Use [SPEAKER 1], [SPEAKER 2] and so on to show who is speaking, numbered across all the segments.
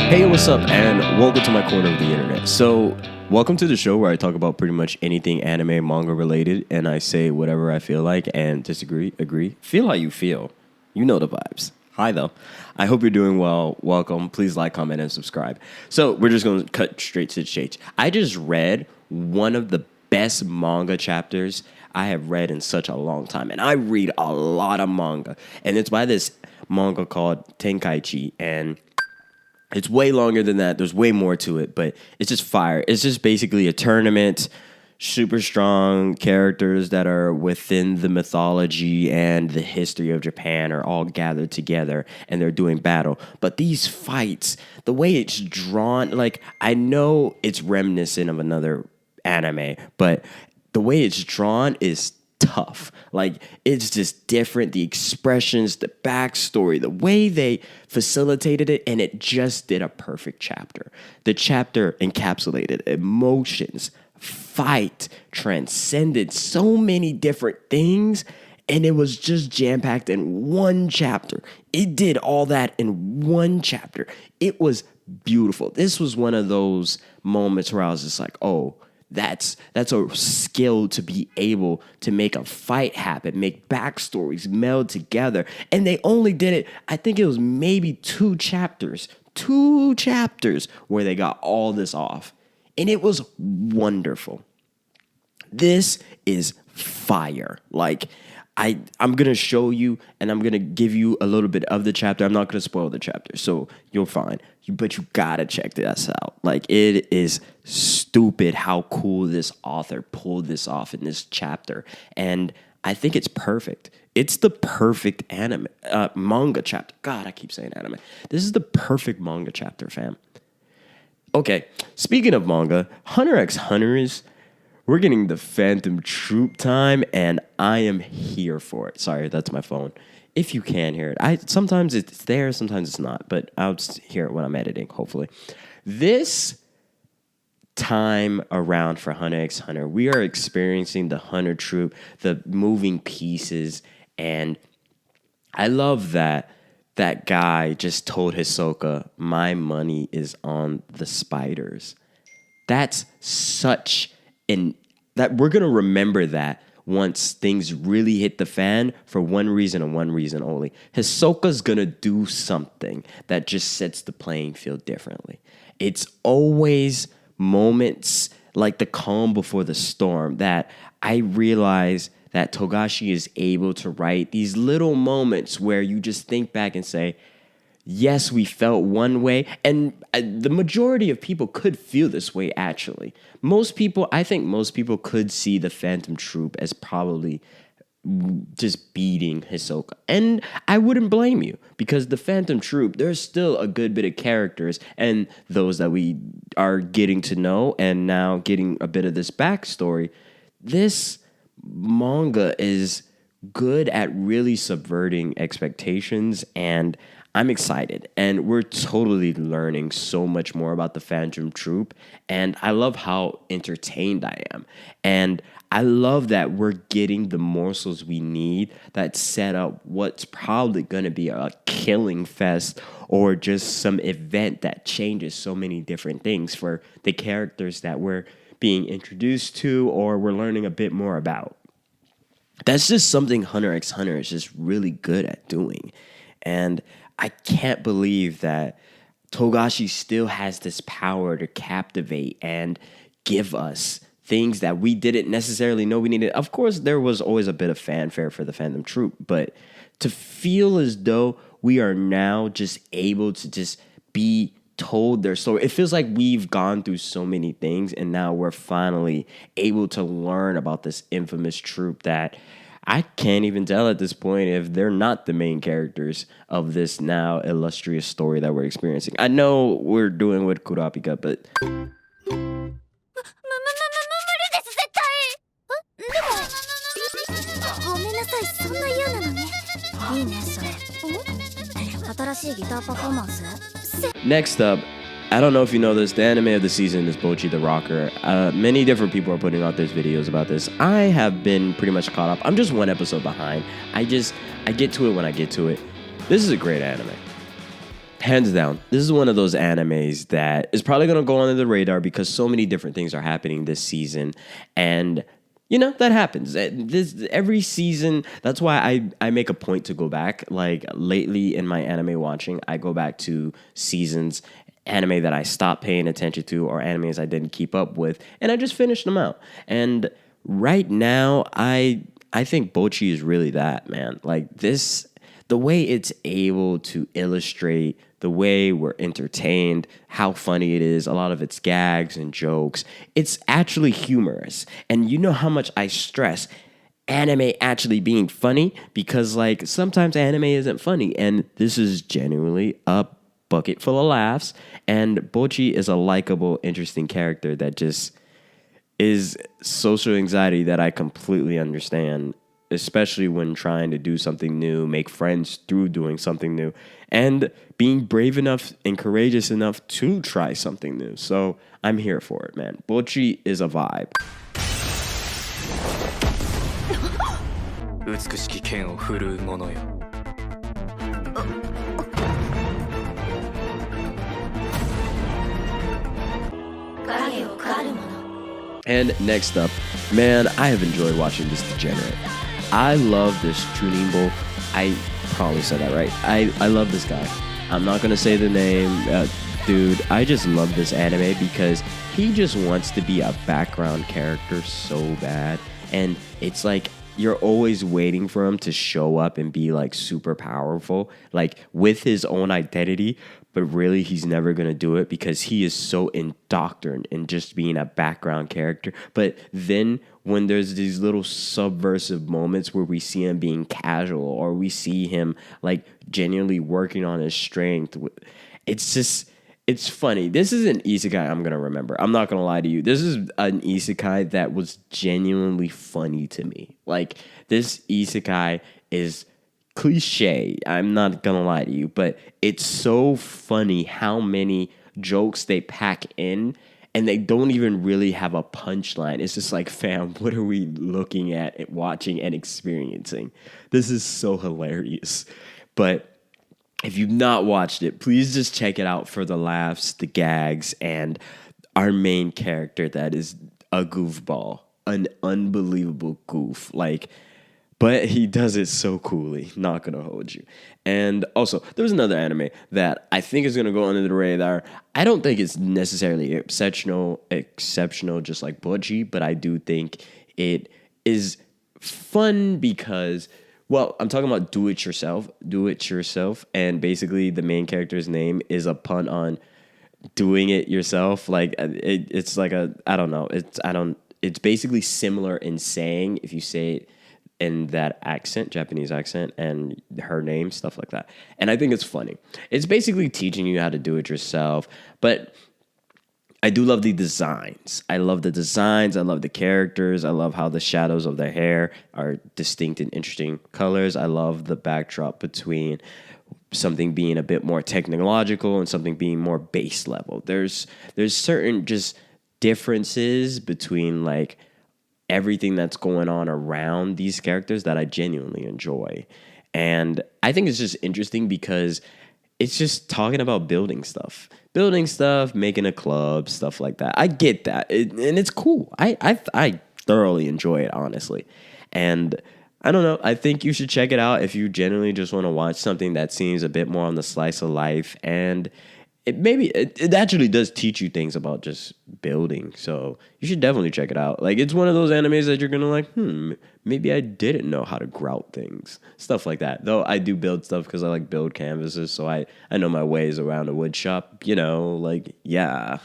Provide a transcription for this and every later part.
[SPEAKER 1] Hey, what's up, and welcome to my corner of the internet. So, welcome to the show where I talk about pretty much anything anime, manga related, and I say whatever I feel like and disagree, agree. Feel how you feel. You know the vibes. Hi, though. I hope you're doing well. Welcome. Please like, comment, and subscribe. So, we're just going to cut straight to the chase. I just read one of the best manga chapters I have read in such a long time, and I read a lot of manga, and it's by this manga called Tenkaichi, and it's way longer than that. There's way more to it, but it's just fire. It's just basically a tournament, super strong characters that are within the mythology and the history of Japan are all gathered together and they're doing battle. But these fights, the way it's drawn, like I know it's reminiscent of another anime, but the way it's drawn is tough. Like, it's just different. The expressions, the backstory, the way they facilitated it, and it just did a perfect chapter. The chapter encapsulated emotions, fight, transcended so many different things, and it was just jam-packed in one chapter. It did all that in one chapter. It was beautiful. This was one of those moments where I was just like, oh, that's a skill to be able to make a fight happen, make backstories meld together. And they only did it, I think it was maybe two chapters where they got all this off. And it was wonderful. This is fire. Like, I'm going to show you and I'm going to give you a little bit of the chapter. I'm not going to spoil the chapter, so you're fine. But you got to check this out. Like, it is stupid how cool this author pulled this off in this chapter. And I think it's perfect. It's the perfect manga chapter. God, I keep saying anime. This is the perfect manga chapter, fam. Okay, speaking of manga, Hunter x Hunter is... We're getting the Phantom Troop time, and I am here for it. Sorry, that's my phone. If you can hear it. Sometimes it's there, sometimes it's not, but I'll just hear it when I'm editing, hopefully. This time around for Hunter x Hunter, we are experiencing the Hunter Troop, the moving pieces, and I love that that guy just told Hisoka, my money is on the spiders. That's such... And that we're going to remember that once things really hit the fan for one reason and one reason only. Hisoka's going to do something that just sets the playing field differently. It's always moments like the calm before the storm that I realize that Togashi is able to write these little moments where you just think back and say, yes, we felt one way, and the majority of people could feel this way, actually. I think most people could see the Phantom Troop as probably just beating Hisoka. And I wouldn't blame you, because the Phantom Troop, there's still a good bit of characters, and those that we are getting to know, and now getting a bit of this backstory. This manga is good at really subverting expectations, and I'm excited, and we're totally learning so much more about the Phantom Troop, and I love how entertained I am, and I love that we're getting the morsels we need that set up what's probably going to be a killing fest or just some event that changes so many different things for the characters that we're being introduced to or we're learning a bit more about. That's just something Hunter x Hunter is just really good at doing, and I can't believe that Togashi still has this power to captivate and give us things that we didn't necessarily know we needed. Of course, there was always a bit of fanfare for the Phantom Troop, but to feel as though we are now just able to just be told their story. It feels like we've gone through so many things, and now we're finally able to learn about this infamous troop that I can't even tell at this point if they're not the main characters of this now illustrious story that we're experiencing. I know we're doing with Kurapika, but... Next up, I don't know if you know this, the anime of the season is Bocchi the Rocker. Many different people are putting out these videos about this. I have been pretty much caught up. I'm just one episode behind. I get to it when I get to it. This is a great anime. Hands down, this is one of those animes that is probably going to go under the radar because so many different things are happening this season. And, that happens. Every season, that's why I make a point to go back. Like lately in my anime watching, I go back to seasons, anime that I stopped paying attention to or animes I didn't keep up with, and I just finished them out. And right now, I think Bocchi is really that, man. Like this, the way it's able to illustrate the way we're entertained, how funny it is, a lot of its gags and jokes. It's actually humorous. And you know how much I stress anime actually being funny because like sometimes anime isn't funny and this is genuinely a bucket full of laughs and Bocchi is a likable, interesting character that just is social anxiety that I completely understand, especially when trying to do something new, make friends through doing something new, and being brave enough and courageous enough to try something new. So I'm here for it, man. Bocchi is a vibe.
[SPEAKER 2] 美しき剣を振るう者よ。
[SPEAKER 1] And next up, man, I have enjoyed watching this degenerate. I love this Chuninbo. I probably said that right. I love this guy. I'm not going to say the name. Dude, I just love this anime because he just wants to be a background character so bad. And it's like you're always waiting for him to show up and be like super powerful, like with his own identity. But really, he's never going to do it because he is so indoctrined in just being a background character. But then when there's these little subversive moments where we see him being casual or we see him like genuinely working on his strength, it's funny. This is an isekai I'm going to remember. I'm not going to lie to you. This is an isekai that was genuinely funny to me. Like, this isekai is cliche. I'm not gonna lie to you, but it's so funny how many jokes they pack in and they don't even really have a punchline. It's just like, fam, what are we looking at, watching, and experiencing? This is so hilarious. But if you've not watched it, please just check it out for the laughs, the gags, and our main character that is a goofball, an unbelievable goof. But he does it so coolly, not gonna hold you. And also, there's another anime that I think is gonna go under the radar. I don't think it's necessarily exceptional, just like Bocchi, but I do think it is fun because, well, I'm talking about do it yourself, and basically the main character's name is a pun on doing it yourself. Like it's like I don't know. It's basically similar in saying if you say it in that accent, Japanese accent, and her name, stuff like that. And I think it's funny. It's basically teaching you how to do it yourself. But I do love the designs. I love the designs. I love the characters. I love how the shadows of their hair are distinct and interesting colors. I love the backdrop between something being a bit more technological and something being more base level. There's certain just differences between like everything that's going on around these characters that I genuinely enjoy. And I think it's just interesting because it's just talking about building stuff, making a club, stuff like that. I get that. And it's cool. I thoroughly enjoy it, honestly. And I don't know. I think you should check it out if you genuinely just want to watch something that seems a bit more on the slice of life. And it actually does teach you things about just building. So you should definitely check it out. Like, it's one of those animes that you're going to like, maybe I didn't know how to grout things. Stuff like that. Though I do build stuff because I like build canvases. So I know my ways around a wood shop, yeah.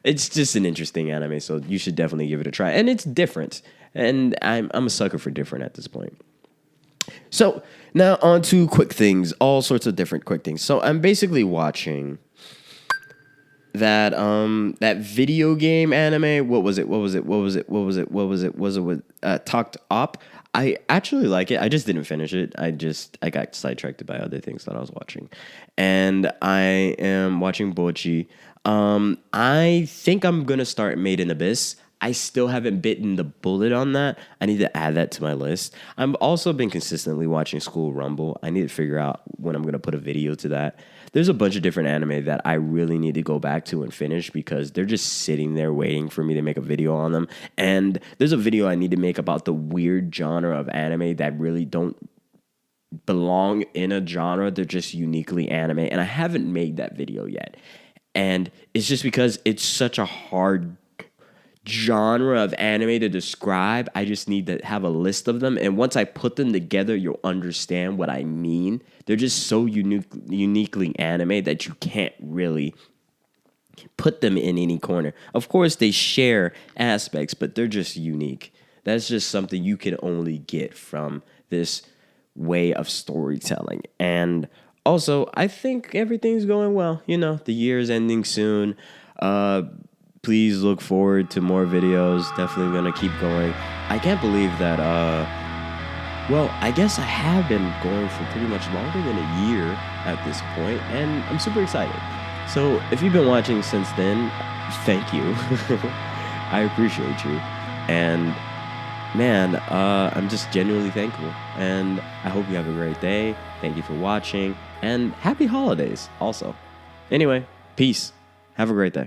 [SPEAKER 1] It's just an interesting anime. So you should definitely give it a try. And it's different. And I'm a sucker for different at this point. So now on to quick things, all sorts of different quick things. So I'm basically watching that video game anime. What was it with Talked Op? I actually like it. I just didn't finish it. I got sidetracked by other things that I was watching. And I am watching Bocchi. I think I'm gonna start Made in Abyss. I still haven't bitten the bullet on that. I need to add that to my list. I've also been consistently watching School Rumble. I need to figure out when I'm going to put a video to that. There's a bunch of different anime that I really need to go back to and finish because they're just sitting there waiting for me to make a video on them. And there's a video I need to make about the weird genre of anime that really don't belong in a genre. They're just uniquely anime. And I haven't made that video yet. And it's just because it's such a hard genre of anime to describe. I just need to have a list of them, and once I put them together, you'll understand what I mean. They're just so uniquely anime that you can't really put them in any corner. Of course, they share aspects, but they're just unique. That's just something you can only get from this way of storytelling. And also, I think everything's going well. You know, the year is ending soon. Please look forward to more videos. Definitely going to keep going. I can't believe that, well, I guess I have been going for pretty much longer than a year at this point, and I'm super excited. So if you've been watching since then, thank you. I appreciate you. And man, I'm just genuinely thankful. And I hope you have a great day. Thank you for watching, and happy holidays also. Anyway, peace. Have a great day.